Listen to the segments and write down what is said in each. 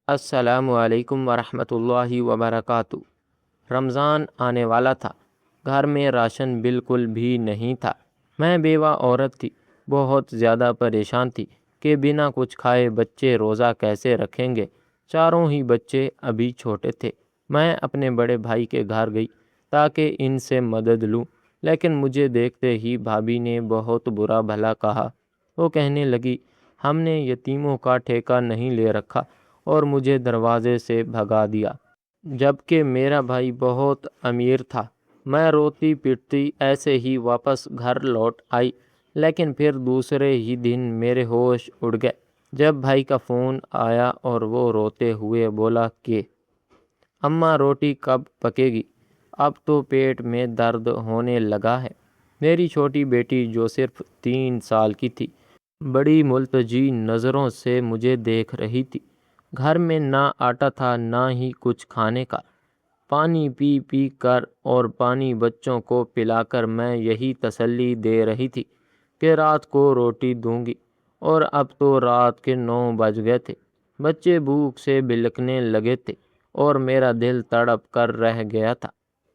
السلام علیکم ورحمۃ اللہ وبرکاتہ۔ رمضان آنے والا تھا، گھر میں راشن بالکل بھی نہیں تھا۔ میں بیوہ عورت تھی، بہت زیادہ پریشان تھی کہ بنا کچھ کھائے بچے روزہ کیسے رکھیں گے۔ چاروں ہی بچے ابھی چھوٹے تھے۔ میں اپنے بڑے بھائی کے گھر گئی تاکہ ان سے مدد لوں، لیکن مجھے دیکھتے ہی بھابھی نے بہت برا بھلا کہا۔ وہ کہنے لگی، ہم نے یتیموں کا ٹھیکہ نہیں لے رکھا، اور مجھے دروازے سے بھگا دیا، جبکہ میرا بھائی بہت امیر تھا۔ میں روتی پیٹتی ایسے ہی واپس گھر لوٹ آئی، لیکن پھر دوسرے ہی دن میرے ہوش اڑ گئے جب بھائی کا فون آیا اور وہ روتے ہوئے بولا کہ اماں روٹی کب پکے گی، اب تو پیٹ میں درد ہونے لگا ہے۔ میری چھوٹی بیٹی جو صرف 3 سال کی تھی، بڑی ملتجی نظروں سے مجھے دیکھ رہی تھی۔ گھر میں نہ آٹا تھا، نہ ہی کچھ کھانے کا۔ پانی پی پی کر اور پانی بچوں کو پلا کر میں یہی تسلی دے رہی تھی کہ رات کو روٹی دوں گی، اور اب تو رات کے 9 بج گئے تھے۔ بچے بھوک سے بلکنے لگے تھے اور میرا دل تڑپ کر رہ گیا تھا۔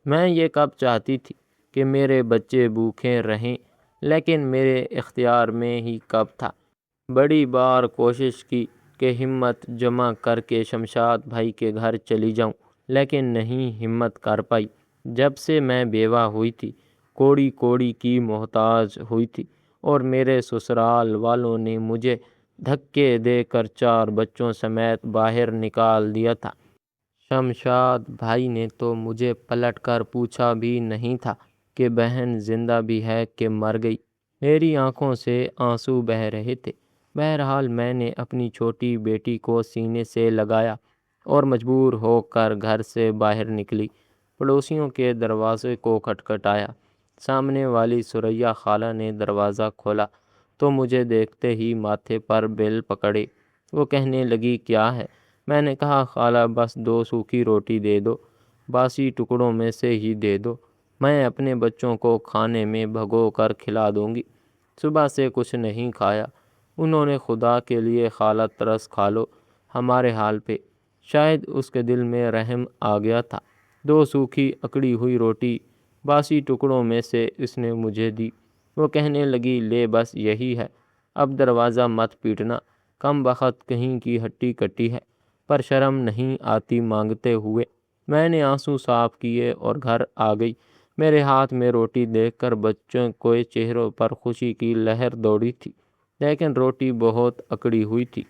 میں یہ کب چاہتی تھی کہ میرے بچے بھوکے رہیں، لیکن میرے اختیار میں ہی کب تھا۔ بڑی بار کوشش کی کہ ہمت جمع کر کے شمشاد بھائی کے گھر چلی جاؤں، لیکن نہیں ہمت کر پائی۔ جب سے میں بیوہ ہوئی تھی، کوڑی کوڑی کی محتاج ہوئی تھی، اور میرے سسرال والوں نے مجھے دھکے دے کر 4 بچوں سمیت باہر نکال دیا تھا۔ شمشاد بھائی نے تو مجھے پلٹ کر پوچھا بھی نہیں تھا کہ بہن زندہ بھی ہے کہ مر گئی۔ میری آنکھوں سے آنسو بہہ رہے تھے۔ بہرحال میں نے اپنی چھوٹی بیٹی کو سینے سے لگایا اور مجبور ہو کر گھر سے باہر نکلی۔ پڑوسیوں کے دروازے کو کھٹکھٹایا۔ سامنے والی ثریا خالہ نے دروازہ کھولا تو مجھے دیکھتے ہی ماتھے پر بل پکڑے۔ وہ کہنے لگی، کیا ہے؟ میں نے کہا، خالہ بس 2 سوکھی روٹی دے دو، باسی ٹکڑوں میں سے ہی دے دو، میں اپنے بچوں کو کھانے میں بھگو کر کھلا دوں گی۔ صبح سے کچھ نہیں کھایا انہوں نے، خدا کے لیے خالہ ترس کھالو ہمارے حال پہ۔ شاید اس کے دل میں رحم آ گیا تھا۔ 2 سوکھی اکڑی ہوئی روٹی باسی ٹکڑوں میں سے اس نے مجھے دی۔ وہ کہنے لگی، لے بس یہی ہے، اب دروازہ مت پیٹنا، کم بخت کہیں کی ہٹی کٹی ہے، پر شرم نہیں آتی مانگتے ہوئے۔ میں نے آنسو صاف کیے اور گھر آ گئی۔ میرے ہاتھ میں روٹی دیکھ کر بچوں کے چہروں پر خوشی کی لہر دوڑی تھی، لیکن روٹی بہت اکڑی ہوئی تھی۔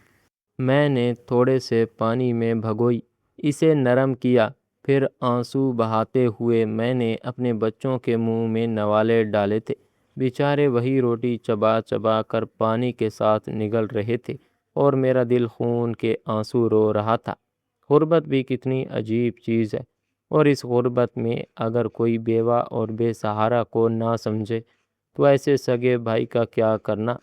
میں نے تھوڑے سے پانی میں بھگوئی، اسے نرم کیا، پھر آنسو بہاتے ہوئے میں نے اپنے بچوں کے منہ میں نوالے ڈالے تھے۔ بیچارے وہی روٹی چبا چبا کر پانی کے ساتھ نگل رہے تھے، اور میرا دل خون کے آنسو رو رہا تھا۔ غربت بھی کتنی عجیب چیز ہے، اور اس غربت میں اگر کوئی بیوہ اور بے سہارا کو نہ سمجھے تو ایسے سگے بھائی کا کیا کرنا۔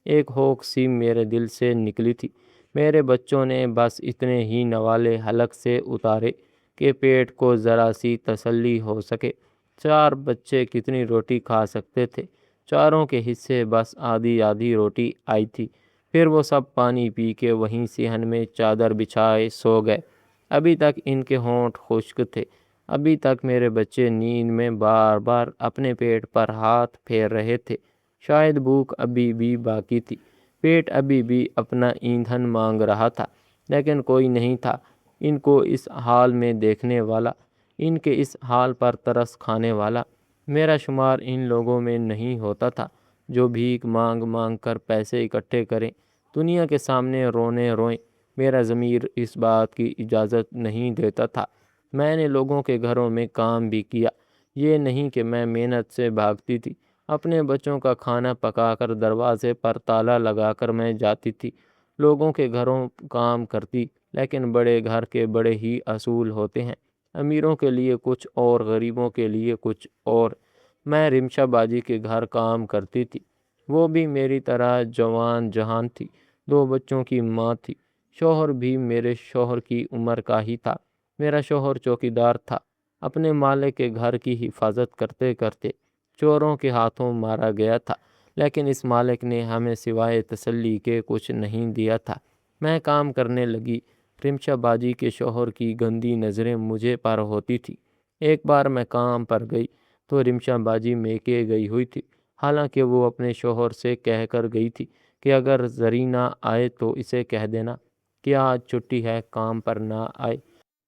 ایک ہوک سی میرے دل سے نکلی تھی۔ میرے بچوں نے بس اتنے ہی نوالے حلق سے اتارے کہ پیٹ کو ذرا سی تسلی ہو سکے۔ 4 بچے کتنی روٹی کھا سکتے تھے؟ چاروں کے حصے بس آدھی آدھی روٹی آئی تھی۔ پھر وہ سب پانی پی کے وہیں صحن میں چادر بچھائے سو گئے۔ ابھی تک ان کے ہونٹ خشک تھے، ابھی تک میرے بچے نیند میں بار بار اپنے پیٹ پر ہاتھ پھیر رہے تھے۔ شاید بھوک ابھی بھی باقی تھی، پیٹ ابھی بھی اپنا ایندھن مانگ رہا تھا، لیکن کوئی نہیں تھا ان کو اس حال میں دیکھنے والا، ان کے اس حال پر ترس کھانے والا۔ میرا شمار ان لوگوں میں نہیں ہوتا تھا جو بھیک مانگ مانگ کر پیسے اکٹھے کریں، دنیا کے سامنے رونے روئیں۔ میرا ضمیر اس بات کی اجازت نہیں دیتا تھا۔ میں نے لوگوں کے گھروں میں کام بھی کیا، یہ نہیں کہ میں محنت سے بھاگتی تھی۔ اپنے بچوں کا کھانا پکا کر دروازے پر تالا لگا کر میں جاتی تھی، لوگوں کے گھروں کام کرتی، لیکن بڑے گھر کے بڑے ہی اصول ہوتے ہیں، امیروں کے لیے کچھ اور، غریبوں کے لیے کچھ اور۔ میں رمشا باجی کے گھر کام کرتی تھی، وہ بھی میری طرح جوان جہان تھی، 2 بچوں کی ماں تھی۔ شوہر بھی میرے شوہر کی عمر کا ہی تھا۔ میرا شوہر چوکیدار تھا، اپنے مالک کے گھر کی حفاظت کرتے کرتے چوروں کے ہاتھوں مارا گیا تھا، لیکن اس مالک نے ہمیں سوائے تسلی کے کچھ نہیں دیا تھا۔ میں کام کرنے لگی رمشا باجی کے شوہر کی گندی نظریں مجھے پر ہوتی تھی۔ ایک بار میں کام پر گئی تو رمشا باجی میکے گئی ہوئی تھی، حالانکہ وہ اپنے شوہر سے کہہ کر گئی تھی کہ اگر زرینہ آئے تو اسے کہہ دینا کہ آج چھٹی ہے، کام پر نہ آئے،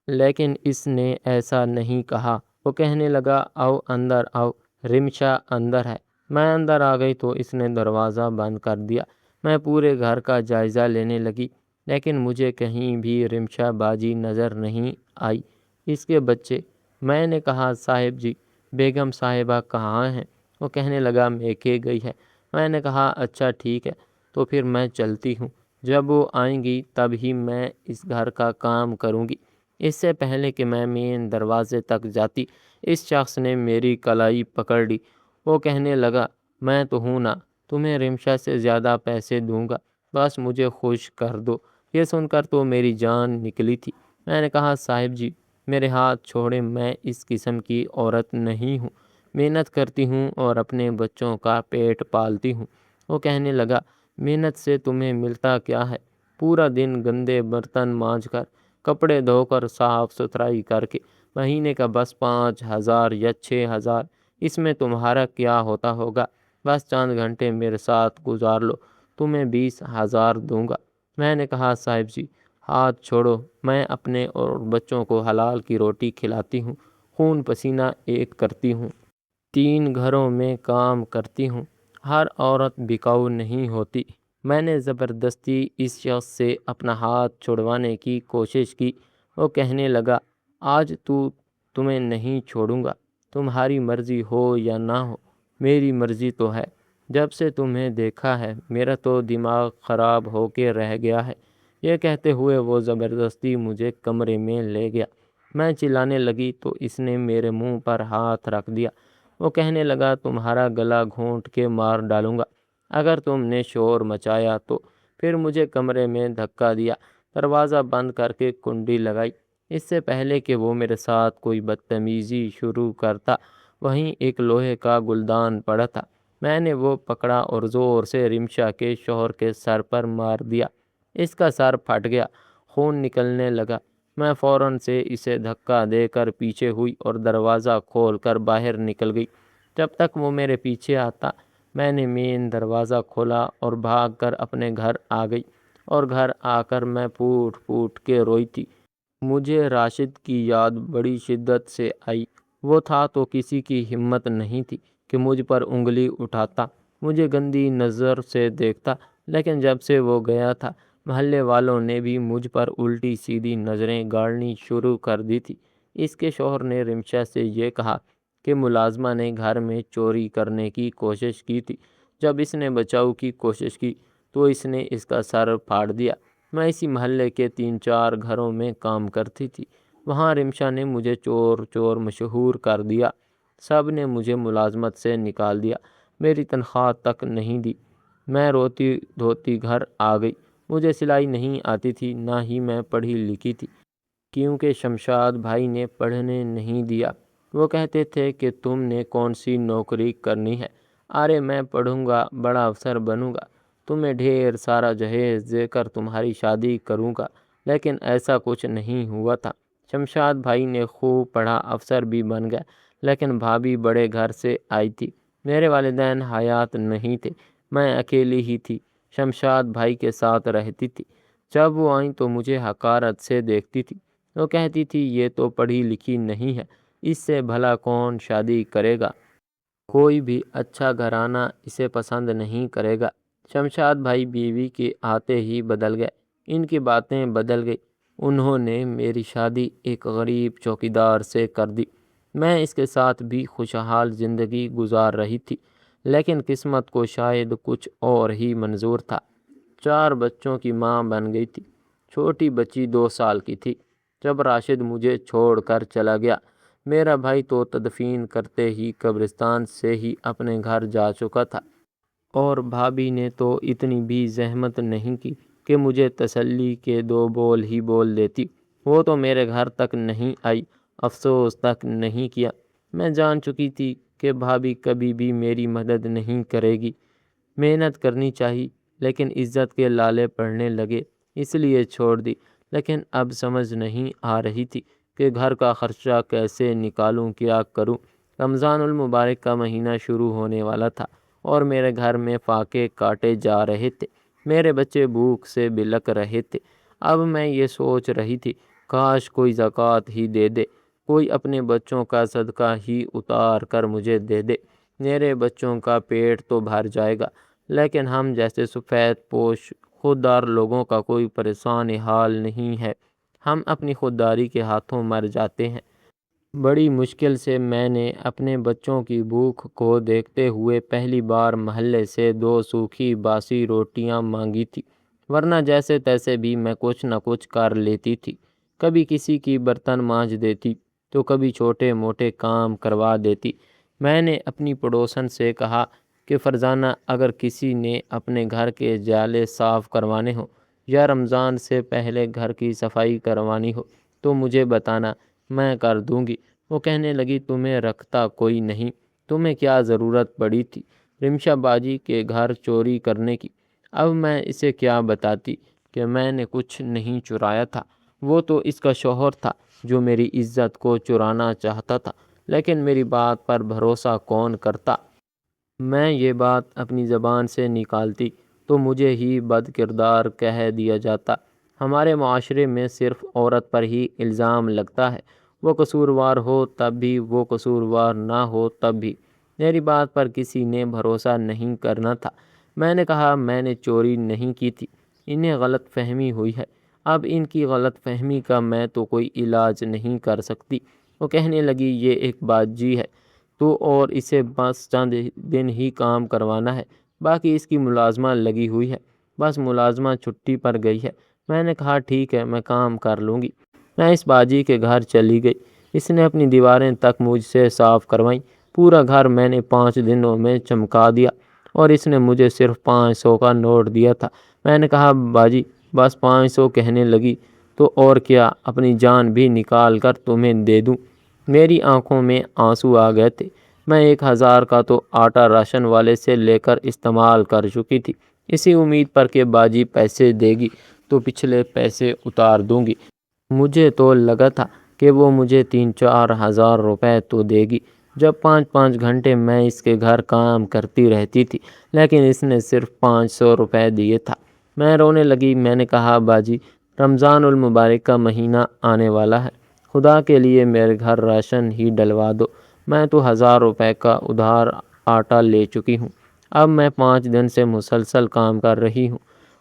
لیکن اس نے ایسا نہیں کہا۔ وہ کہنے لگا آؤ اندر آؤ، رمشا اندر ہے۔ میں اندر آ گئی تو اس نے دروازہ بند کر دیا۔ میں پورے گھر کا جائزہ لینے لگی، لیکن مجھے کہیں بھی رمشا باجی نظر نہیں آئی۔ اس کے بچے؟ میں نے کہا صاحب جی، بیگم صاحبہ کہاں ہیں؟ وہ کہنے لگا میکے گئی ہے۔ میں نے کہا اچھا ٹھیک ہے، تو پھر میں چلتی ہوں، جب وہ آئیں گی تب ہی میں اس گھر کا کام کروں گی۔ اس سے پہلے کہ میں مین دروازے تک جاتی، اس شخص نے میری کلائی پکڑ لی۔ وہ کہنے لگا میں تو ہوں نا، تمہیں رمشا سے زیادہ پیسے دوں گا، بس مجھے خوش کر دو۔ یہ سن کر تو میری جان نکلی تھی۔ میں نے کہا صاحب جی میرے ہاتھ چھوڑیں، میں اس قسم کی عورت نہیں ہوں، محنت کرتی ہوں اور اپنے بچوں کا پیٹ پالتی ہوں۔ وہ کہنے لگا محنت سے تمہیں ملتا کیا ہے؟ پورا دن گندے برتن مانجھ کر، کپڑے دھو کر، صاف ستھرائی کر کے مہینے کا بس 5,000 یا 6,000، اس میں تمہارا کیا ہوتا ہوگا؟ بس چند گھنٹے میرے ساتھ گزار لو، تمہیں 20,000 دوں گا۔ میں نے کہا صاحب جی ہاتھ چھوڑو، میں اپنے اور بچوں کو حلال کی روٹی کھلاتی ہوں، خون پسینہ ایک کرتی ہوں، 3 گھروں میں کام کرتی ہوں، ہر عورت بکاؤ نہیں ہوتی۔ میں نے زبردستی اس شخص سے اپنا ہاتھ چھڑوانے کی کوشش کی۔ وہ کہنے لگا آج تمہیں نہیں چھوڑوں گا، تمہاری مرضی ہو یا نہ ہو، میری مرضی تو ہے۔ جب سے تمہیں دیکھا ہے میرا تو دماغ خراب ہو کے رہ گیا ہے۔ یہ کہتے ہوئے وہ زبردستی مجھے کمرے میں لے گیا۔ میں چلانے لگی تو اس نے میرے منہ پر ہاتھ رکھ دیا۔ وہ کہنے لگا تمہارا گلا گھونٹ کے مار ڈالوں گا اگر تم نے شور مچایا تو۔ پھر مجھے کمرے میں دھکا دیا، دروازہ بند کر کے کنڈی لگائی۔ اس سے پہلے کہ وہ میرے ساتھ کوئی بدتمیزی شروع کرتا، وہیں ایک لوہے کا گلدان پڑا تھا، میں نے وہ پکڑا اور زور سے رمشا کے شوہر کے سر پر مار دیا۔ اس کا سر پھٹ گیا، خون نکلنے لگا۔ میں فوراً سے اسے دھکا دے کر پیچھے ہوئی اور دروازہ کھول کر باہر نکل گئی۔ جب تک وہ میرے پیچھے آتا میں نے مین دروازہ کھولا اور بھاگ کر اپنے گھر آ گئی، اور گھر آ کر میں پھوٹ پھوٹ کے روئی تھی۔ مجھے راشد کی یاد بڑی شدت سے آئی۔ وہ تھا تو کسی کی ہمت نہیں تھی کہ مجھ پر انگلی اٹھاتا، مجھے گندی نظر سے دیکھتا، لیکن جب سے وہ گیا تھا محلے والوں نے بھی مجھ پر الٹی سیدھی نظریں گاڑنی شروع کر دی تھی۔ اس کے شوہر نے رمشا سے یہ کہا کہ ملازمہ نے گھر میں چوری کرنے کی کوشش کی تھی، جب اس نے بچاؤ کی کوشش کی تو اس نے اس کا سر پھاڑ دیا۔ میں اسی محلے کے 3-4 گھروں میں کام کرتی تھی، وہاں رمشا نے مجھے چور چور مشہور کر دیا۔ سب نے مجھے ملازمت سے نکال دیا، میری تنخواہ تک نہیں دی۔ میں روتی دھوتی گھر آ گئی۔ مجھے سلائی نہیں آتی تھی، نہ ہی میں پڑھی لکھی تھی، کیونکہ شمشاد بھائی نے پڑھنے نہیں دیا۔ وہ کہتے تھے کہ تم نے کون سی نوکری کرنی ہے؟ ارے میں پڑھوں گا، بڑا افسر بنوں گا، تمہیں ڈھیر سارا جہیز دے کر تمہاری شادی کروں گا، لیکن ایسا کچھ نہیں ہوا تھا۔ شمشاد بھائی نے خوب پڑھا، افسر بھی بن گیا، لیکن بھابھی بڑے گھر سے آئی تھی، میرے والدین حیات نہیں تھے، میں اکیلی ہی تھی، شمشاد بھائی کے ساتھ رہتی تھی۔ جب وہ آئیں تو مجھے حقارت سے دیکھتی تھی۔ وہ کہتی تھی یہ تو پڑھی لکھی نہیں ہے، اس سے بھلا کون شادی کرے گا؟ کوئی بھی اچھا گھرانہ اسے پسند نہیں کرے گا۔ شمشاد بھائی بیوی کے آتے ہی بدل گئے، ان کی باتیں بدل گئی۔ انہوں نے میری شادی ایک غریب چوکیدار سے کر دی۔ میں اس کے ساتھ بھی خوشحال زندگی گزار رہی تھی، لیکن قسمت کو شاید کچھ اور ہی منظور تھا۔ 4 بچوں کی ماں بن گئی تھی۔ چھوٹی بچی 2 سال کی تھی جب راشد مجھے چھوڑ کر چلا گیا۔ میرا بھائی تو تدفین کرتے ہی قبرستان سے ہی اپنے گھر جا چکا تھا، اور بھابھی نے تو اتنی بھی زحمت نہیں کی کہ مجھے تسلی کے 2 بول ہی بول دیتی۔ وہ تو میرے گھر تک نہیں آئی، افسوس تک نہیں کیا۔ میں جان چکی تھی کہ بھابھی کبھی بھی میری مدد نہیں کرے گی۔ محنت کرنی چاہی، لیکن عزت کے لالے پڑنے لگے، اس لیے چھوڑ دی۔ لیکن اب سمجھ نہیں آ رہی تھی کہ گھر کا خرچہ کیسے نکالوں، کیا کروں۔ رمضان المبارک کا مہینہ شروع ہونے والا تھا اور میرے گھر میں فاقے کاٹے جا رہے تھے۔ میرے بچے بھوک سے بلک رہے تھے۔ اب میں یہ سوچ رہی تھی، کاش کوئی زکوٰۃ ہی دے دے، کوئی اپنے بچوں کا صدقہ ہی اتار کر مجھے دے دے۔ میرے بچوں کا پیٹ تو بھر جائے گا، لیکن ہم جیسے سفید پوش خوددار لوگوں کا کوئی پریشان حال نہیں ہے۔ ہم اپنی خودداری کے ہاتھوں مر جاتے ہیں۔ بڑی مشکل سے میں نے اپنے بچوں کی بھوک کو دیکھتے ہوئے پہلی بار محلے سے 2 سوکھی باسی روٹیاں مانگی تھی، ورنہ جیسے تیسے بھی میں کچھ نہ کچھ کر لیتی تھی۔ کبھی کسی کی برتن مانجھ دیتی تو کبھی چھوٹے موٹے کام کروا دیتی۔ میں نے اپنی پڑوسن سے کہا کہ فرزانہ، اگر کسی نے اپنے گھر کے جالے صاف کروانے ہوں یا رمضان سے پہلے گھر کی صفائی کروانی ہو تو مجھے بتانا، میں کر دوں گی۔ وہ کہنے لگی، تمہیں رکھتا کوئی نہیں، تمہیں کیا ضرورت پڑی تھی رمشا باجی کے گھر چوری کرنے کی؟ اب میں اسے کیا بتاتی کہ میں نے کچھ نہیں چرایا تھا، وہ تو اس کا شوہر تھا جو میری عزت کو چرانا چاہتا تھا، لیکن میری بات پر بھروسہ کون کرتا؟ میں یہ بات اپنی زبان سے نکالتی تو مجھے ہی بد کردار کہہ دیا جاتا۔ ہمارے معاشرے میں صرف عورت پر ہی الزام لگتا ہے، وہ قصوروار ہو تب بھی، وہ قصوروار نہ ہو تب بھی۔ میری بات پر کسی نے بھروسہ نہیں کرنا تھا۔ میں نے کہا، میں نے چوری نہیں کی تھی، انہیں غلط فہمی ہوئی ہے۔ اب ان کی غلط فہمی کا میں تو کوئی علاج نہیں کر سکتی۔ وہ کہنے لگی، یہ ایک باجی ہے تو اور اسے بس چند دن ہی کام کروانا ہے، باقی اس کی ملازمہ لگی ہوئی ہے، بس ملازمہ چھٹی پر گئی ہے۔ میں نے کہا، ٹھیک ہے، میں کام کر لوں گی۔ میں اس باجی کے گھر چلی گئی۔ اس نے اپنی دیواریں تک مجھ سے صاف کروائیں۔ پورا گھر میں نے 5 دنوں میں چمکا دیا اور اس نے مجھے صرف 500 کا نوٹ دیا تھا۔ میں نے کہا، باجی بس 500 کہنے لگی تو اور کیا، اپنی جان بھی نکال کر تمہیں دے دوں؟ میری آنکھوں میں آنسو آ گئے تھے۔ میں 1000 کا تو آٹا راشن والے سے لے کر استعمال کر چکی تھی، اسی امید پر کہ باجی پیسے دے گی تو پچھلے پیسے اتار دوں گی۔ مجھے تو لگا تھا کہ وہ مجھے 3-4 ہزار روپے تو دے گی جب 5-5 گھنٹے میں اس کے گھر کام کرتی رہتی تھی، لیکن اس نے صرف 500 روپے دیے تھا۔ میں رونے لگی۔ میں نے کہا، باجی رمضان المبارک کا مہینہ آنے والا ہے، خدا کے لیے میرے گھر راشن ہی ڈلوا دو۔ میں تو 1000 روپے کا ادھار آٹا لے چکی ہوں، اب میں 5 دن سے مسلسل کام کر رہی ہوں۔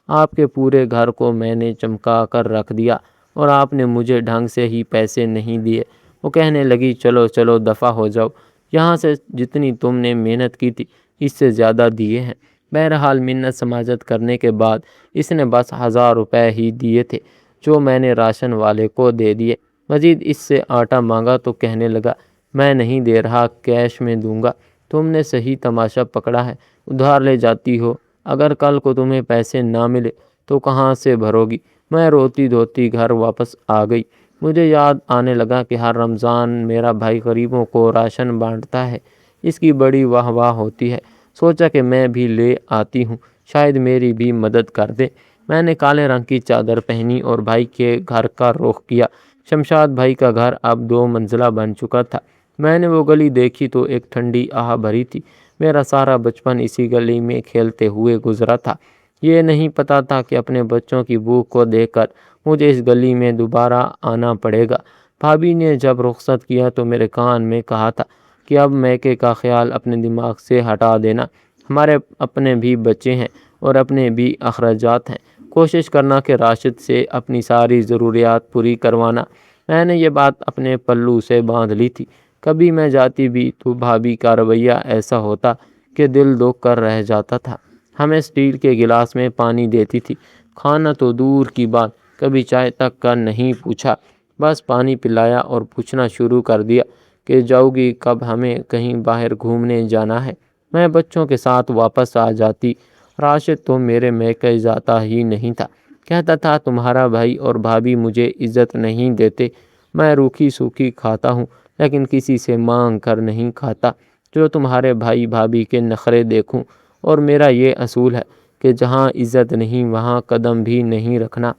آپ کے پورے گھر کو میں نے چمکا کر رکھ دیا اور آپ نے مجھے ڈھنگ سے ہی پیسے نہیں دیے۔ وہ کہنے لگی، چلو چلو دفع ہو جاؤ یہاں سے، جتنی تم نے محنت کی تھی اس سے زیادہ دیے ہیں۔ بہرحال منت سماجت کرنے کے بعد اس نے بس 1000 روپے ہی دیے تھے جو میں نے راشن والے کو دے دیے۔ مزید اس سے آٹا مانگا تو کہنے لگا، میں نہیں دے رہا، کیش میں دوں گا۔ تم نے صحیح تماشا پکڑا ہے، ادھار لے جاتی ہو، اگر کل کو تمہیں پیسے نہ ملے تو کہاں سے بھرو گی؟ میں روتی دھوتی گھر واپس آ گئی۔ مجھے یاد آنے لگا کہ ہر رمضان میرا بھائی غریبوں کو راشن بانٹتا ہے، اس کی بڑی واہ واہ ہوتی ہے۔ سوچا کہ میں بھی لے آتی ہوں، شاید میری بھی مدد کر دے۔ میں نے کالے رنگ کی چادر پہنی اور بھائی کے گھر کا رخ کیا۔ شمشاد بھائی کا گھر اب 2 منزلہ بن چکا تھا۔ میں نے وہ گلی دیکھی تو ایک ٹھنڈی آہ بھری تھی۔ میرا سارا بچپن اسی گلی میں کھیلتے ہوئے گزرا تھا۔ یہ نہیں پتا تھا کہ اپنے بچوں کی بھوک کو دیکھ کر مجھے اس گلی میں دوبارہ آنا پڑے گا۔ بھابھی نے جب رخصت کیا تو میرے کان میں کہا تھا کہ اب میکے کا خیال اپنے دماغ سے ہٹا دینا، ہمارے اپنے بھی بچے ہیں اور اپنے بھی اخراجات ہیں، کوشش کرنا کہ راشد سے اپنی ساری ضروریات پوری کروانا۔ میں نے یہ بات اپنے پلو سے باندھ لی تھی۔ کبھی میں جاتی بھی تو بھابھی کا رویہ ایسا ہوتا کہ دل دکھ کر رہ جاتا تھا۔ ہمیں اسٹیل کے گلاس میں پانی دیتی تھی، کھانا تو دور کی بات، کبھی چائے تک کا نہیں پوچھا، بس پانی پلایا اور پوچھنا شروع کر دیا کہ جاؤ گی کب، ہمیں کہیں باہر گھومنے جانا ہے۔ میں بچوں کے ساتھ واپس آ جاتی۔ راشد تو میرے میکے جاتا ہی نہیں تھا، کہتا تھا تمہارا بھائی اور بھابھی مجھے عزت نہیں دیتے۔ میں روکھی سوکھی کھاتا ہوں لیکن کسی سے مانگ کر نہیں کھاتا، جو تمہارے بھائی بھابھی کے نخرے دیکھوں، اور میرا یہ اصول ہے کہ جہاں عزت نہیں وہاں قدم بھی نہیں رکھنا۔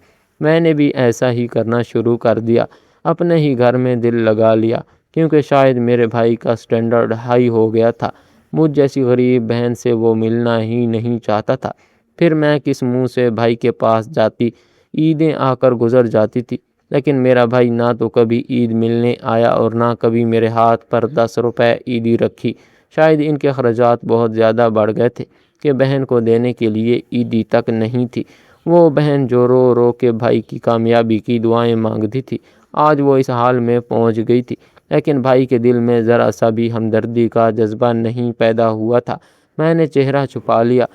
میں نے بھی ایسا ہی کرنا شروع کر دیا، اپنے ہی گھر میں دل لگا لیا، کیونکہ شاید میرے بھائی کا سٹینڈرڈ ہائی ہو گیا تھا۔ مجھ جیسی غریب بہن سے وہ ملنا ہی نہیں چاہتا تھا۔ پھر میں کس منہ سے بھائی کے پاس جاتی؟ عیدیں آ کر گزر جاتی تھی، لیکن میرا بھائی نہ تو کبھی عید ملنے آیا اور نہ کبھی میرے ہاتھ پر 10 روپے عیدی رکھی۔ شاید ان کے اخراجات بہت زیادہ بڑھ گئے تھے کہ بہن کو دینے کے لیے عیدی تک نہیں تھی۔ وہ بہن جو رو رو کے بھائی کی کامیابی کی دعائیں مانگتی تھی، آج وہ اس حال میں پہنچ گئی تھی، لیکن بھائی کے دل میں ذرا سا بھی ہمدردی کا جذبہ نہیں پیدا ہوا تھا۔ میں نے چہرہ چھپا لیا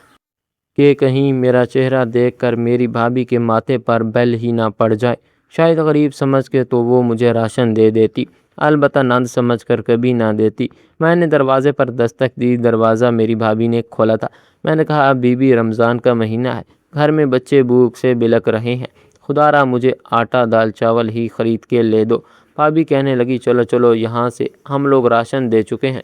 کہ کہیں میرا چہرہ دیکھ کر میری بھابھی کے ماتھے پر بل ہی نہ پڑ جائے۔ شاید غریب سمجھ کے تو وہ مجھے راشن دے دیتی، البتہ نند سمجھ کر کبھی نہ دیتی۔ میں نے دروازے پر دستک دی۔ دروازہ میری بھابھی نے کھولا تھا۔ میں نے کہا، بی بی، رمضان کا مہینہ ہے، گھر میں بچے بھوک سے بلک رہے ہیں، خدا را مجھے آٹا دال چاول ہی خرید کے لے دو۔ بھابھی کہنے لگی، چلو چلو یہاں سے، ہم لوگ راشن دے چکے ہیں۔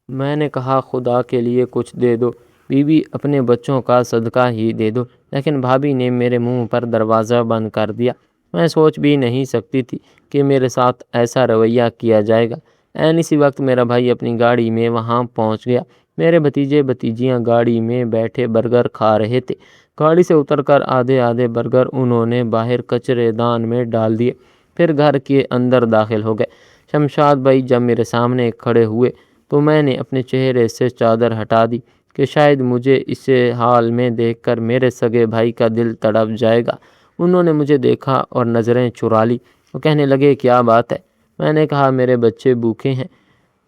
میں نے کہا، خدا کے لیے کچھ دے دو بی بی، اپنے بچوں کا صدقہ ہی دے دو۔ لیکن بھابھی نے میرے منہ پر دروازہ بند کر دیا۔ میں سوچ بھی نہیں سکتی تھی کہ میرے ساتھ ایسا رویہ کیا جائے گا۔ عین اسی وقت میرا بھائی اپنی گاڑی میں وہاں پہنچ گیا۔ میرے بھتیجے بھتیجیاں گاڑی میں بیٹھے برگر کھا رہے تھے۔ گاڑی سے اتر کر آدھے آدھے برگر انہوں نے باہر کچرے دان میں ڈال دیے، پھر گھر کے اندر داخل ہو گئے۔ شمشاد بھائی جب میرے سامنے کھڑے ہوئے تو میں نے اپنے چہرے سے چادر ہٹا دی کہ شاید مجھے اس حال میں دیکھ کر میرے سگے بھائی کا دل تڑپ جائے گا۔ انہوں نے مجھے دیکھا اور نظریں چرا لی۔ وہ کہنے لگے، کیا بات ہے؟ میں نے کہا، میرے بچے بھوکے ہیں۔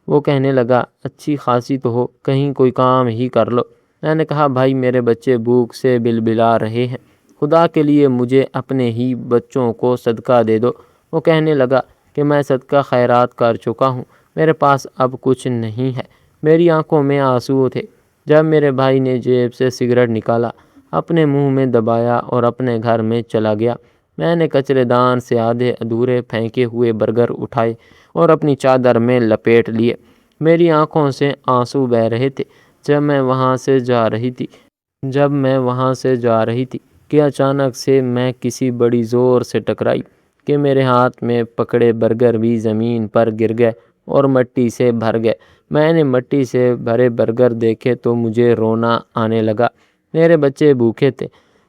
وہ کہنے لگا، اچھی خاصی تو ہو، کہیں کوئی کام ہی کر لو۔ میں نے کہا، بھائی میرے بچے بھوک سے بلبلا رہے ہیں، خدا کے لیے مجھے اپنے ہی بچوں کو صدقہ دے دو۔ وہ کہنے لگا کہ میں صدقہ خیرات کر چکا ہوں، میرے پاس اب کچھ نہیں ہے۔ میری آنکھوں میں آنسو تھے۔ جب میرے بھائی نے جیب سے سگریٹ نکالا، اپنے منہ میں دبایا اور اپنے گھر میں چلا گیا، میں نے کچرے دان سے آدھے ادھورے پھینکے ہوئے برگر اٹھائے اور اپنی چادر میں لپیٹ لیے۔ میری آنکھوں سے آنسو بہہ رہے تھے جب میں وہاں سے جا رہی تھی کہ اچانک سے میں کسی بڑی زور سے ٹکرائی کہ میرے ہاتھ میں پکڑے برگر بھی زمین پر گر گئے اور مٹی سے بھر گئے۔ میں نے مٹی سے بھرے برگر دیکھے تو مجھے رونا آنے لگا۔ میرے بچے بھوکے تھے،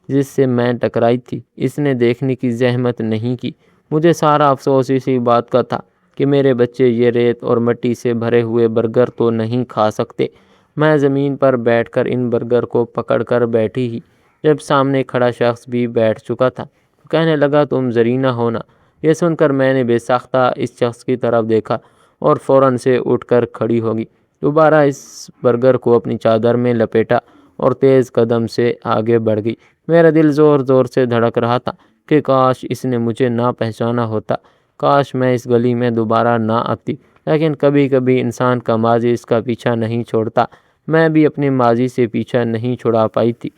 جس سے میں ٹکرائی تھی، اس نے دیکھنے کی زحمت نہیں کی۔ مجھے سارا افسوس اسی بات کا تھا کہ میرے بچے یہ ریت اور مٹی سے بھرے ہوئے برگر تو نہیں کھا سکتے۔ میں زمین پر بیٹھ کر ان برگر کو پکڑ کر بیٹھی ہی جب سامنے کھڑا شخص بھی بیٹھ چکا تھا، کہنے لگا، تم زرینہ ہو نا؟ یہ سن کر میں نے بے ساختہ اس شخص کی طرف دیکھا اور فوراً سے اٹھ کر کھڑی ہوگی، دوبارہ اس برگر کو اپنی چادر میں لپیٹا اور تیز قدم سے آگے بڑھ گئی۔ میرا دل زور زور سے دھڑک رہا تھا کہ کاش اس نے مجھے نہ پہچانا ہوتا، کاش میں اس گلی میں دوبارہ نہ آتی، لیکن کبھی کبھی انسان کا ماضی اس کا پیچھا نہیں چھوڑتا۔ میں بھی اپنے ماضی سے پیچھا نہیں چھڑا پائی تھی۔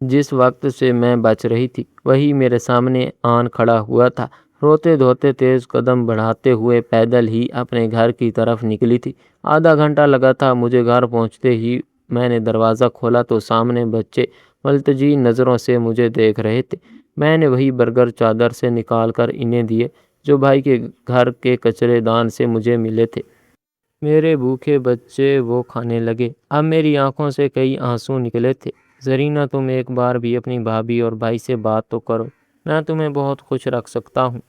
جس وقت سے میں بچ رہی تھی وہی میرے سامنے آن کھڑا ہوا تھا، روتے دھوتے تیز قدم بڑھاتے ہوئے پیدل ہی اپنے گھر کی طرف نکلی تھی۔ آدھا گھنٹہ لگا تھا مجھے گھر پہنچتے ہی۔ میں نے دروازہ کھولا تو سامنے بچے ملتجی نظروں سے مجھے دیکھ رہے تھے۔ میں نے وہی برگر چادر سے نکال کر انہیں دیے جو بھائی کے گھر کے کچرے دان سے مجھے ملے تھے۔ میرے بھوکے بچے وہ کھانے لگے۔ اب میری آنکھوں سے کئی آنسو نکلے تھے۔ زرینہ، تم ایک بار بھی اپنی بھابھی اور بھائی سے بات تو کرو، میں تمہیں بہت خوش رکھ سکتا ہوں۔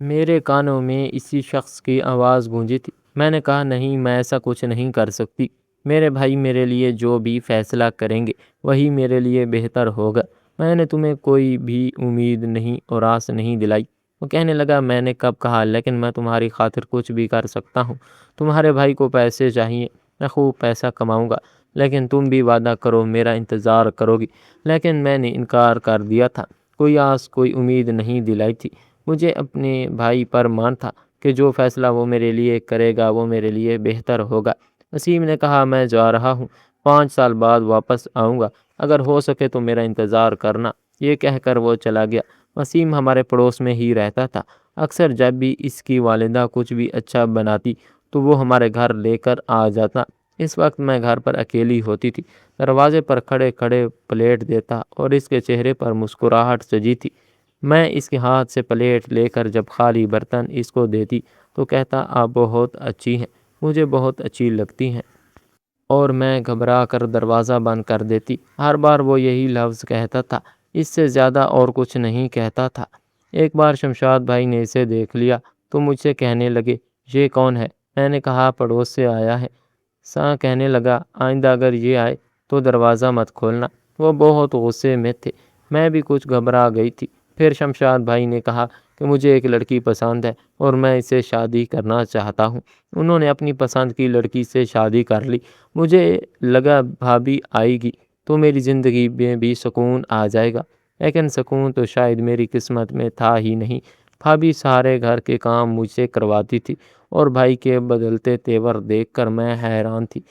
میرے کانوں میں اسی شخص کی آواز گونجی تھی۔ میں نے کہا، نہیں، میں ایسا کچھ نہیں کر سکتی۔ میرے بھائی میرے لیے جو بھی فیصلہ کریں گے وہی میرے لیے بہتر ہوگا۔ میں نے تمہیں کوئی بھی امید نہیں اور آس نہیں دلائی۔ وہ کہنے لگا، میں نے کب کہا؟ لیکن میں تمہاری خاطر کچھ بھی کر سکتا ہوں۔ تمہارے بھائی کو پیسے چاہیے، میں خوب پیسہ کماؤں گا، لیکن تم بھی وعدہ کرو میرا انتظار کرو گی۔ لیکن میں نے انکار کر دیا تھا، کوئی آس کوئی امید نہیں دلائی تھی۔ مجھے اپنے بھائی پر مان تھا کہ جو فیصلہ وہ میرے لیے کرے گا وہ میرے لیے بہتر ہوگا۔ وسیم نے کہا، میں جا رہا ہوں، 5 سال بعد واپس آؤں گا، اگر ہو سکے تو میرا انتظار کرنا۔ یہ کہہ کر وہ چلا گیا۔ وسیم ہمارے پڑوس میں ہی رہتا تھا۔ اکثر جب بھی اس کی والدہ کچھ بھی اچھا بناتی تو وہ ہمارے گھر لے کر آ جاتا۔ اس وقت میں گھر پر اکیلی ہوتی تھی، دروازے پر کھڑے کھڑے پلیٹ دیتا اور اس کے چہرے پر مسکراہٹ سجی تھی۔ میں اس کے ہاتھ سے پلیٹ لے کر جب خالی برتن اس کو دیتی تو کہتا آپ بہت اچھی ہیں، مجھے بہت اچھی لگتی ہیں، اور میں گھبرا کر دروازہ بند کر دیتی۔ ہر بار وہ یہی لفظ کہتا تھا، اس سے زیادہ اور کچھ نہیں کہتا تھا۔ ایک بار شمشاد بھائی نے اسے دیکھ لیا تو مجھ سے کہنے لگے یہ کون ہے؟ میں نے کہا پڑوس سے آیا ہے۔ کہنے لگا آئندہ اگر یہ آئے تو دروازہ مت کھولنا۔ وہ بہت غصے میں تھے، میں بھی کچھ گھبرا گئی تھی۔ پھر شمشاد بھائی نے کہا کہ مجھے ایک لڑکی پسند ہے اور میں اسے شادی کرنا چاہتا ہوں۔ انہوں نے اپنی پسند کی لڑکی سے شادی کر لی۔ مجھے لگا بھابھی آئے گی تو میری زندگی میں بھی سکون آ جائے گا، لیکن سکون تو شاید میری قسمت میں تھا ہی نہیں۔ بھابھی سارے گھر کے کام مجھ سے کرواتی تھی اور بھائی کے بدلتے تیور دیکھ کر میں حیران تھی۔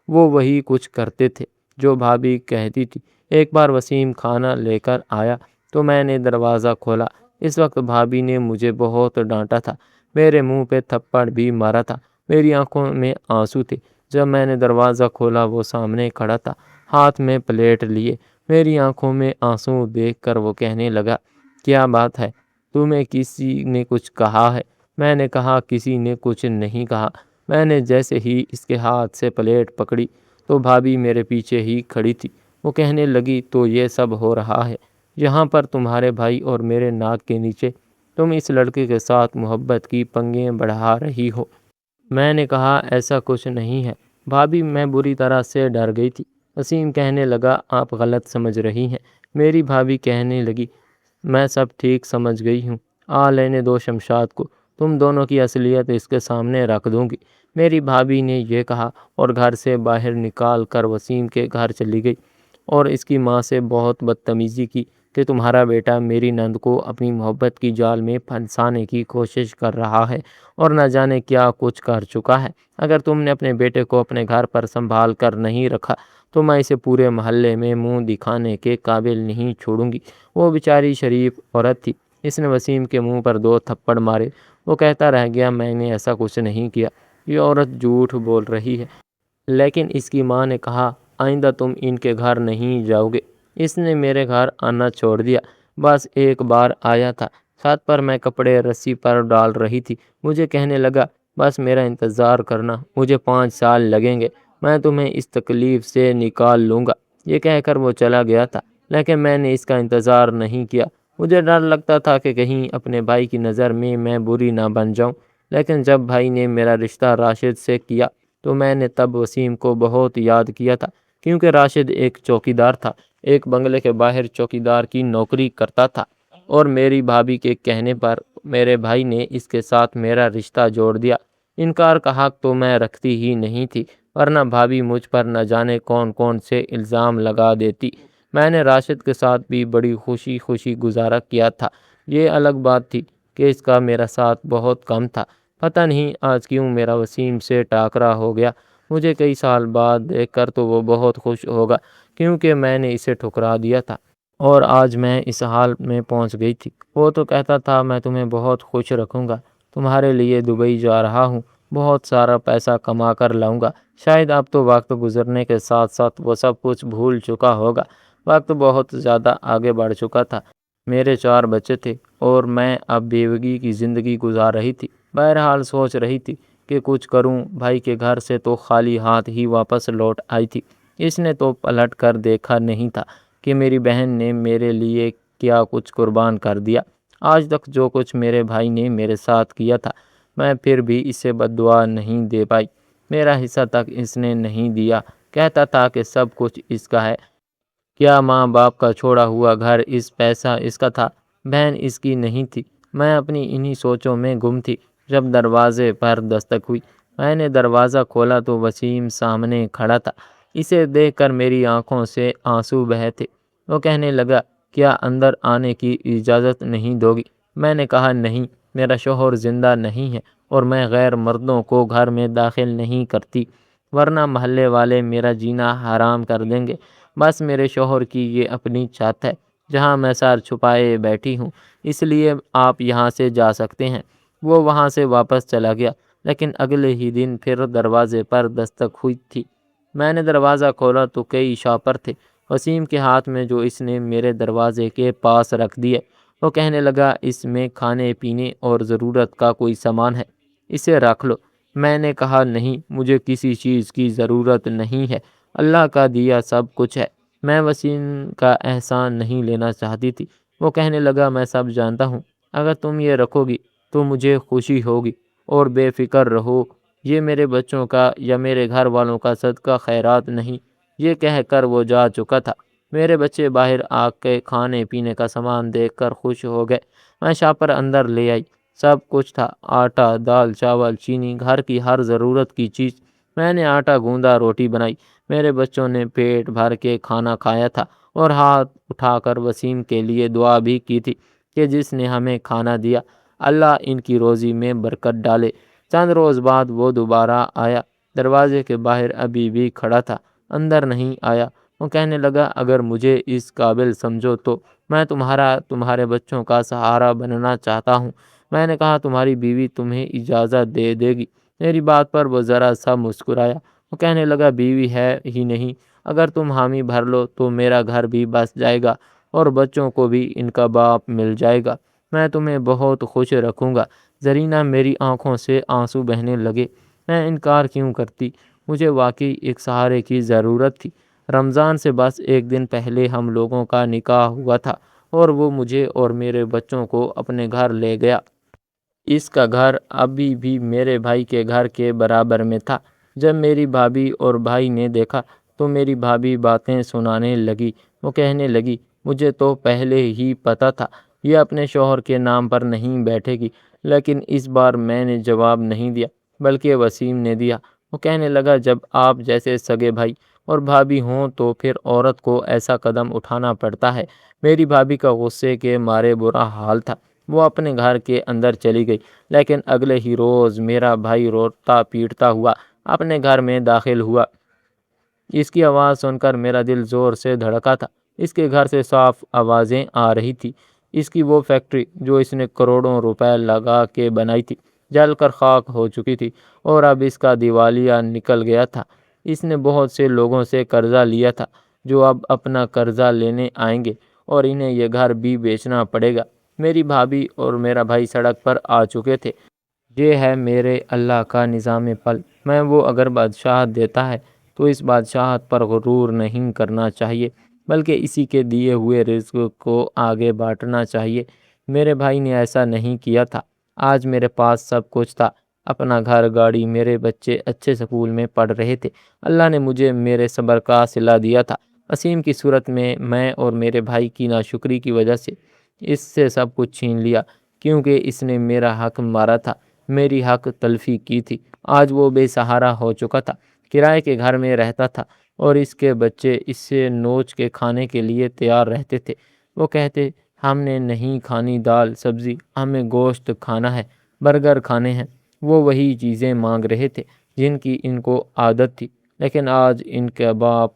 وہ وہی کچھ کرتے تھے جو بھابھی کہتی تھی۔ ایک بار وسیم کھانا لے کر آیا تو میں نے دروازہ کھولا۔ اس وقت بھابھی نے مجھے بہت ڈانٹا تھا، میرے منہ پہ تھپڑ بھی مارا تھا، میری آنکھوں میں آنسو تھے۔ جب میں نے دروازہ کھولا وہ سامنے کھڑا تھا، ہاتھ میں پلیٹ لیے۔ میری آنکھوں میں آنسو دیکھ کر وہ کہنے لگا کیا بات ہے، تمہیں کسی نے کچھ کہا ہے؟ میں نے کہا کسی نے کچھ نہیں کہا۔ میں نے جیسے ہی اس کے ہاتھ سے پلیٹ پکڑی تو بھابھی میرے پیچھے ہی کھڑی تھی۔ وہ کہنے لگی تو یہ سب ہو رہا ہے یہاں پر تمہارے بھائی اور میرے ناک کے نیچے، تم اس لڑکے کے ساتھ محبت کی پنگیں بڑھا رہی ہو۔ میں نے کہا ایسا کچھ نہیں ہے بھابھی، میں بری طرح سے ڈر گئی تھی۔ وسیم کہنے لگا آپ غلط سمجھ رہی ہیں۔ میری بھابھی کہنے لگی میں سب ٹھیک سمجھ گئی ہوں، لینے دو شمشاد کو، تم دونوں کی اصلیت اس کے سامنے رکھ دوں گی۔ میری بھابھی نے یہ کہا اور گھر سے باہر نکال کر وسیم کے گھر چلی گئی اور اس کی ماں سے بہت بدتمیزی کی کہ تمہارا بیٹا میری نند کو اپنی محبت کی جال میں پھنسانے کی کوشش کر رہا ہے اور نہ جانے کیا کچھ کر چکا ہے۔ اگر تم نے اپنے بیٹے کو اپنے گھر پر سنبھال کر نہیں رکھا تو میں اسے پورے محلے میں منہ دکھانے کے قابل نہیں چھوڑوں گی۔ وہ بیچاری شریف عورت تھی، اس نے وسیم کے منہ پر 2 تھپڑ مارے۔ وہ کہتا رہ گیا میں نے ایسا کچھ نہیں کیا، یہ عورت جھوٹ بول رہی ہے۔ لیکن اس کی ماں نے کہا آئندہ تم ان کے گھر نہیں جاؤ گے۔ اس نے میرے گھر آنا چھوڑ دیا، بس ایک بار آیا تھا، چھت پر میں کپڑے رسی پر ڈال رہی تھی، مجھے کہنے لگا بس میرا انتظار کرنا، مجھے 5 سال لگیں گے، میں تمہیں اس تکلیف سے نکال لوں گا۔ یہ کہہ کر وہ چلا گیا تھا، لیکن میں نے اس کا انتظار نہیں کیا۔ مجھے ڈر لگتا تھا کہ کہیں اپنے بھائی کی نظر میں بری نہ بن جاؤں۔ لیکن جب بھائی نے میرا رشتہ راشد سے کیا تو میں نے تب وسیم کو بہت یاد کیا تھا، کیونکہ راشد ایک چوکیدار تھا، ایک بنگلے کے باہر چوکیدار کی نوکری کرتا تھا، اور میری بھابھی کے کہنے پر میرے بھائی نے اس کے ساتھ میرا رشتہ جوڑ دیا۔ انکار کا حق تو میں رکھتی ہی نہیں تھی، ورنہ بھابھی مجھ پر نہ جانے کون کون سے الزام لگا دیتی۔ میں نے راشد کے ساتھ بھی بڑی خوشی خوشی گزارا کیا تھا۔ یہ الگ بات تھی کہ اس کا میرا ساتھ بہت کم تھا۔ پتہ نہیں آج کیوں میرا وسیم سے ٹاکرا ہو گیا۔ مجھے کئی سال بعد دیکھ کر تو وہ بہت خوش ہوگا، کیونکہ میں نے اسے ٹھکرا دیا تھا اور آج میں اس حال میں پہنچ گئی تھی۔ وہ تو کہتا تھا میں تمہیں بہت خوش رکھوں گا، تمہارے لیے دبئی جا رہا ہوں، بہت سارا پیسہ کما کر لاؤں گا۔ شاید اب تو وقت گزرنے کے ساتھ ساتھ وہ سب کچھ بھول چکا ہوگا۔ وقت بہت زیادہ آگے بڑھ چکا تھا، میرے 4 بچے تھے اور میں اب بیوگی کی زندگی گزار رہی تھی۔ بہرحال سوچ رہی تھی کہ کچھ کروں۔ بھائی کے گھر سے تو خالی ہاتھ ہی واپس لوٹ آئی تھی۔ اس نے تو پلٹ کر دیکھا نہیں تھا کہ میری بہن نے میرے لیے کیا کچھ قربان کر دیا۔ آج تک جو کچھ میرے بھائی نے میرے ساتھ کیا تھا میں پھر بھی اسے بد دعا نہیں دے پائی۔ میرا حصہ تک اس نے نہیں دیا، کہتا تھا کہ سب کچھ اس کا ہے۔ کیا ماں باپ کا چھوڑا ہوا گھر، پیسہ اس کا تھا، بہن اس کی نہیں تھی۔ میں اپنی انہی سوچوں میں گم تھی جب دروازے پر دستک ہوئی۔ میں نے دروازہ کھولا تو وسیم سامنے کھڑا تھا۔ اسے دیکھ کر میری آنکھوں سے آنسو بہے تھے۔ وہ کہنے لگا کیا اندر آنے کی اجازت نہیں دو گی؟ میں نے کہا نہیں، میرا شوہر زندہ نہیں ہے اور میں غیر مردوں کو گھر میں داخل نہیں کرتی، ورنہ محلے والے میرا جینا حرام کر دیں گے۔ بس میرے شوہر کی یہ اپنی چھت ہے جہاں میں سر چھپائے بیٹھی ہوں، اس لیے آپ یہاں سے جا سکتے ہیں۔ وہ وہاں سے واپس چلا گیا، لیکن اگلے ہی دن پھر دروازے پر دستک ہوئی تھی۔ میں نے دروازہ کھولا تو کئی شاپر تھے وسیم کے ہاتھ میں جو اس نے میرے دروازے کے پاس رکھ دیے۔ وہ کہنے لگا اس میں کھانے پینے اور ضرورت کا کوئی سامان ہے، اسے رکھ لو۔ میں نے کہا نہیں، مجھے کسی چیز کی ضرورت نہیں ہے، اللہ کا دیا سب کچھ ہے۔ میں وسیم کا احسان نہیں لینا چاہتی تھی۔ وہ کہنے لگا میں سب جانتا ہوں، اگر تم یہ رکھو گی تو مجھے خوشی ہوگی، اور بے فکر رہو، یہ میرے بچوں کا یا میرے گھر والوں کا صدقہ خیرات نہیں۔ یہ کہہ کر وہ جا چکا تھا۔ میرے بچے باہر آ کے کھانے پینے کا سامان دیکھ کر خوش ہو گئے۔ میں شاپر اندر لے آئی، سب کچھ تھا، آٹا، دال، چاول، چینی، گھر کی ہر ضرورت کی چیز۔ میں نے آٹا گوندا، روٹی بنائی، میرے بچوں نے پیٹ بھر کے کھانا کھایا تھا، اور ہاتھ اٹھا کر وسیم کے لیے دعا بھی کی تھی کہ جس نے ہمیں کھانا دیا اللہ ان کی روزی میں برکت ڈالے۔ چند روز بعد وہ دوبارہ آیا، دروازے کے باہر ابھی بھی کھڑا تھا، اندر نہیں آیا۔ وہ کہنے لگا اگر مجھے اس قابل سمجھو تو میں تمہارے بچوں کا سہارا بننا چاہتا ہوں۔ میں نے کہا تمہاری بیوی تمہیں اجازت دے دے گی؟ میری بات پر وہ ذرا سا مسکرایا۔ وہ کہنے لگا بیوی ہے ہی نہیں، اگر تم حامی بھر لو تو میرا گھر بھی بس جائے گا اور بچوں کو بھی ان کا باپ مل جائے گا، میں تمہیں بہت خوش رکھوں گا۔ زرینہ میری آنکھوں سے آنسو بہنے لگے۔ میں انکار کیوں کرتی؟ مجھے واقعی ایک سہارے کی ضرورت تھی۔ رمضان سے بس ایک دن پہلے ہم لوگوں کا نکاح ہوا تھا، اور وہ مجھے اور میرے بچوں کو اپنے گھر لے گیا۔ اس کا گھر ابھی بھی میرے بھائی کے گھر کے برابر میں تھا۔ جب میری بھابھی اور بھائی نے دیکھا تو میری بھابھی باتیں سنانے لگی۔ وہ کہنے لگی مجھے تو پہلے ہی پتہ تھا یہ اپنے شوہر کے نام پر نہیں بیٹھے گی، لیکن اس بار میں نے جواب نہیں دیا بلکہ وسیم نے دیا۔ وہ کہنے لگا جب آپ جیسے سگے بھائی اور بھابھی ہوں تو پھر عورت کو ایسا قدم اٹھانا پڑتا ہے۔ میری بھابھی کا غصے کے مارے برا حال تھا، وہ اپنے گھر کے اندر چلی گئی، لیکن اگلے ہی روز میرا بھائی روتا پیٹتا ہوا اپنے گھر میں داخل ہوا۔ اس کی آواز سن کر میرا دل زور سے دھڑکا تھا۔ اس کے گھر سے صاف آوازیں آ رہی تھی۔ اس کی وہ فیکٹری جو اس نے کروڑوں روپے لگا کے بنائی تھی جل کر خاک ہو چکی تھی، اور اب اس کا دیوالیہ نکل گیا تھا۔ اس نے بہت سے لوگوں سے قرضہ لیا تھا جو اب اپنا قرضہ لینے آئیں گے، اور انہیں یہ گھر بھی بیچنا پڑے گا۔ میری بھابھی اور میرا بھائی سڑک پر آ چکے تھے۔ یہ ہے میرے اللہ کا نظام پل، میں وہ اگر بادشاہت دیتا ہے تو اس بادشاہت پر غرور نہیں کرنا چاہیے، بلکہ اسی کے دیے ہوئے رزق کو آگے بانٹنا چاہیے۔ میرے بھائی نے ایسا نہیں کیا تھا۔ آج میرے پاس سب کچھ تھا، اپنا گھر، گاڑی، میرے بچے اچھے سکول میں پڑھ رہے تھے۔ اللہ نے مجھے میرے صبر کا صلہ دیا تھا۔ وسیم کی صورت میں اور میرے بھائی کی ناشکری کی وجہ سے اس سے سب کچھ چھین لیا، کیونکہ اس نے میرا حق مارا تھا، میری حق تلفی کی تھی۔ آج وہ بے سہارا ہو چکا تھا، کرائے کے گھر میں رہتا تھا، اور اس کے بچے اس سے نوچ کے کھانے کے لیے تیار رہتے تھے۔ وہ کہتے ہم نے نہیں کھانی دال سبزی، ہمیں گوشت کھانا ہے، برگر کھانے ہیں۔ وہ وہی چیزیں مانگ رہے تھے جن کی ان کو عادت تھی، لیکن آج ان کے باپ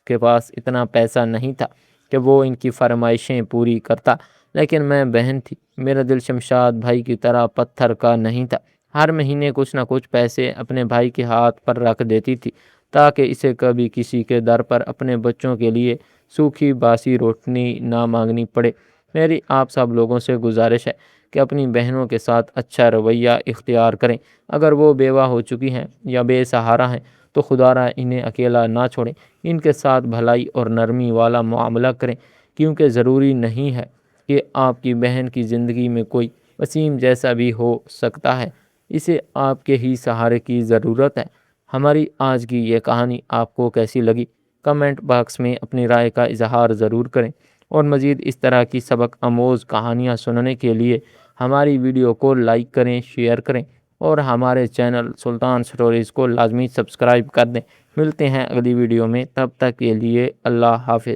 کے پاس اتنا پیسہ نہیں تھا کہ وہ ان کی فرمائشیں پوری کرتا، لیکن میں بہن تھی، میرا دل شمشاد بھائی کی طرح پتھر کا نہیں تھا۔ ہر مہینے کچھ نہ کچھ پیسے اپنے بھائی کے ہاتھ پر رکھ دیتی تھی تاکہ اسے کبھی کسی کے در پر اپنے بچوں کے لیے سوکھی باسی روٹی نہ مانگنی پڑے۔ میری آپ سب لوگوں سے گزارش ہے کہ اپنی بہنوں کے ساتھ اچھا رویہ اختیار کریں۔ اگر وہ بیوہ ہو چکی ہیں یا بے سہارا ہیں تو خدا را انہیں اکیلا نہ چھوڑیں، ان کے ساتھ بھلائی اور نرمی والا معاملہ کریں، کیونکہ ضروری نہیں ہے کہ آپ کی بہن کی زندگی میں کوئی وسیم جیسا بھی ہو سکتا ہے، اسے آپ کے ہی سہارے کی ضرورت ہے۔ ہماری آج کی یہ کہانی آپ کو کیسی لگی؟ کمنٹ باکس میں اپنی رائے کا اظہار ضرور کریں، اور مزید اس طرح کی سبق آموز کہانیاں سننے کے لیے ہماری ویڈیو کو لائک کریں، شیئر کریں، اور ہمارے چینل سلطان سٹوریز کو لازمی سبسکرائب کر دیں۔ ملتے ہیں اگلی ویڈیو میں، تب تک کے لیے اللہ حافظ۔